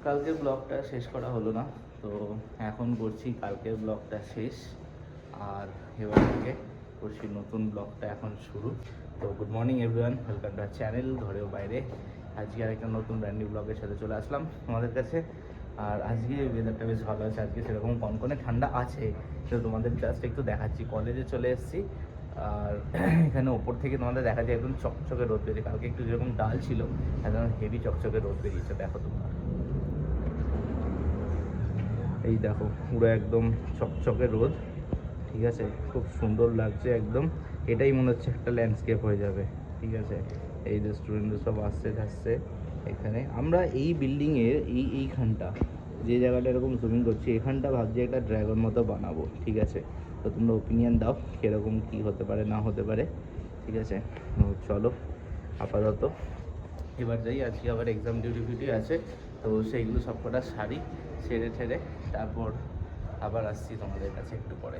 কালকের ব্লগটা শেষ করা হলো না, তো এখন করছি কালকের ব্লগটা শেষ। আর এবার থেকে করছি নতুন ব্লগটা এখন শুরু। তো good morning everyone, welcome to our channel ঘরেও বাইরে। আজকে আর একটা নতুন ব্র্যান্ড নিউ ব্লগের সাথে চলে আসলাম তোমাদের কাছে। আর আজকে ওয়েদারটা বেশ ভালো আছে, আজকে সেরকম কনকনে ঠান্ডা আছে। তো তোমাদের জাস্ট একটু দেখাচ্ছি, কলেজে চলে এসেছি। আর এখানে ওপর থেকে তোমাদের দেখা যায় একদম চকচকে রোদ বেরিয়েছে। কালকে একটু যেরকম ডাল ছিল, একদম হেভি চকচকে রোদ বেরিয়েছে। দেখো তোমরা, এই দেখো পুরো একদম চকচকে রোদ, ঠিক আছে, খুব সুন্দর লাগছে একদম। এটাই মনে হচ্ছে একটা ল্যান্ডস্কেপ হয়ে যাবে, ঠিক আছে। এই যে স্টুডেন্টরা সব আসছে যাচ্ছে এখানে। আমরা এই বিল্ডিংয়ের এইখানটা যে জায়গাটা এরকম জুমিং করছি, এখানটা ভাবছি একটা ড্রাগন মতো বানাবো, ঠিক আছে। তো তোমরা ওপিনিয়ন দাও কীরকম কী হতে পারে না হতে পারে, ঠিক আছে। চলো আপাতত এবার যাই, আজকে আবার এক্সাম ডিউটি আছে, তো সেইগুলো সব কটা সারি, সেরে ঠেরে তারপর আবার আসছি তোমাদের কাছে একটু পরে।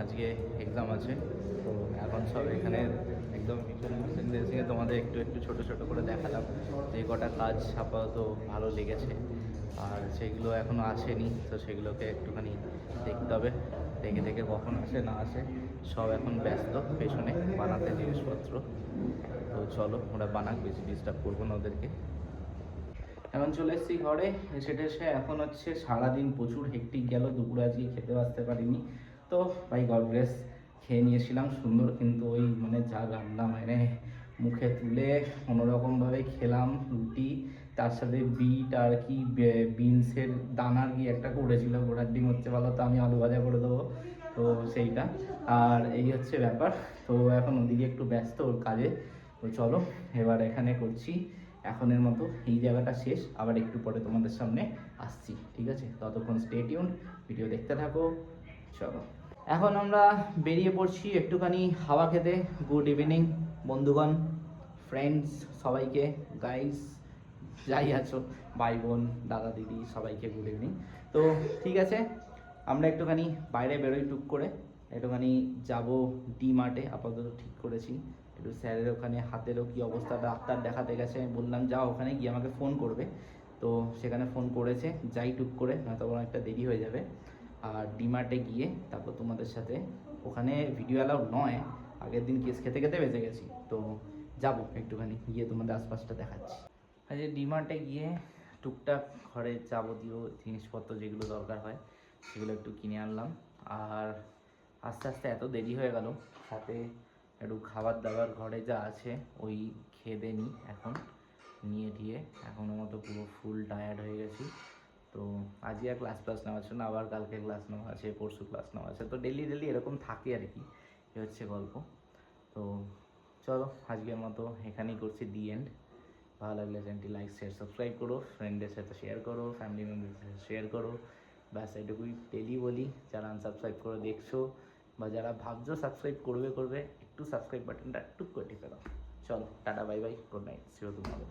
আজকে এক্সাম আছে, তো এখন সব এখানে একদম ভিজুয়াল মার্চেন্ডাইজিংয়ে তোমাদের একটু একটু ছোটো ছোটো করে দেখালাম যে কটা কাজ আপাতত ভালো লেগেছে। আর সেগুলো এখনও আসেনি, তো সেগুলোকে একটুখানি দেখতে হবে, দেখে দেখে কখন আসে না আসে। সব এখন ব্যস্ত পেছনে বানাতে জিনিসপত্র। তো চলো ওরা বানাক, বেশি ডিস্টার্ব করবো না ওদেরকে। এখন চলে এসেছি ঘরে, সেটা সে এখন হচ্ছে সারাদিন প্রচুর হেক্টিক গেল, দুপুরে আজকে খেতে আসতে পারিনি। তো ভাই গড ব্লেস, খেয়ে নিয়েছিলাম সুন্দর, কিন্তু ওই মানে যা রান্না মানে মুখে তুলে কোনোরকমভাবে খেলাম রুটি, তার সাথে বিট আর কি বিনসের দানার কি একটা করেছিল, ঘোড়ার ডিম হচ্ছে ভালো, তো আমি আলু ভাজা করে দেবো, তো সেইটা। আর এই হচ্ছে ব্যাপার। তো এখন ওদিকে একটু ব্যস্ত ওর কাজে। তো চলো এবার এখানে করছি এখনের মতো, এই জায়গাটা শেষ, আবার একটু পরে তোমাদের সামনে আসছি, ঠিক আছে। ততক্ষণ স্টে টিউনড, ভিডিও দেখতে থাকো। চলো এখন আমরা বেরিয়ে পড়ছি একটুখানি হাওয়া খেতে। গুড ইভিনিং বন্ধুগণ, ফ্রেন্ডস, সবাইকে, গাইস যাই আছো, ভাই বোন দাদা দিদি সবাইকে গুড ইভিনিং। তো ঠিক আছে, আমরা একটুখানি বাইরে বেরোই টুক করে, একটুখানি যাব ডি মার্টে আপাতত ঠিক করেছি। একটু স্যারের ওখানে হাতেরও কী অবস্থা, ডাক্তার দেখাতে গেছে, আমি বললাম যাও ওখানে গিয়ে আমাকে ফোন করবে। তো সেখানে ফোন করেছে, যাই টুক করে, নয়তো একটা দেরি হয়ে যাবে। আর ডিমার্টে গিয়ে তারপর তোমাদের সাথে, ওখানে ভিডিও অ্যালাউড নয়, আগের দিন কেস খেতে খেতে বেঁচে গেছি, তো যাব একটুখানি গিয়ে তোমাদের আশপাশটা দেখাচ্ছি। আজ ডিমার্টে গিয়ে টুকটাক ঘরের যাবতীয় জিনিসপত্র যেগুলো দরকার হয় সেগুলো একটু কিনে আনলাম। আর আস্তে আস্তে এত দেরি হয়ে গেল, সাথে একটু খাবার দাবার ঘরে যা আছে ওই খেয়ে দিয়ে নিই এখন, নিয়ে দিয়ে এখনও মতো পুরো ফুল টায়ার্ড হয়ে গেছি। তো আজকে আর ক্লাস নেওয়া আছে না, আবার কালকে ক্লাস নেওয়া আছে, পরশু ক্লাস নেওয়া আছে, তো ডেলি এরকম থাকে আর কি, এ হচ্ছে গল্প। তো চলো আজকের মতো এখানেই করছি দি এন্ড। ভালো লাগলে চ্যানেলটি লাইক শেয়ার সাবস্ক্রাইব করো, ফ্রেন্ডদের সাথে শেয়ার করো, ফ্যামিলি মেম্বারদের সাথে শেয়ার করো, ব্যাস এটুকুই ডেলি বলি। যারা আনসাবস্ক্রাইব করে দেখছো বা যারা ভাবছো সাবস্ক্রাইব করবে, একটু সাবস্ক্রাইব বাটনটা একটু করে টিপে দাও। চলো টাটা, bye bye, good night, see you tomorrow.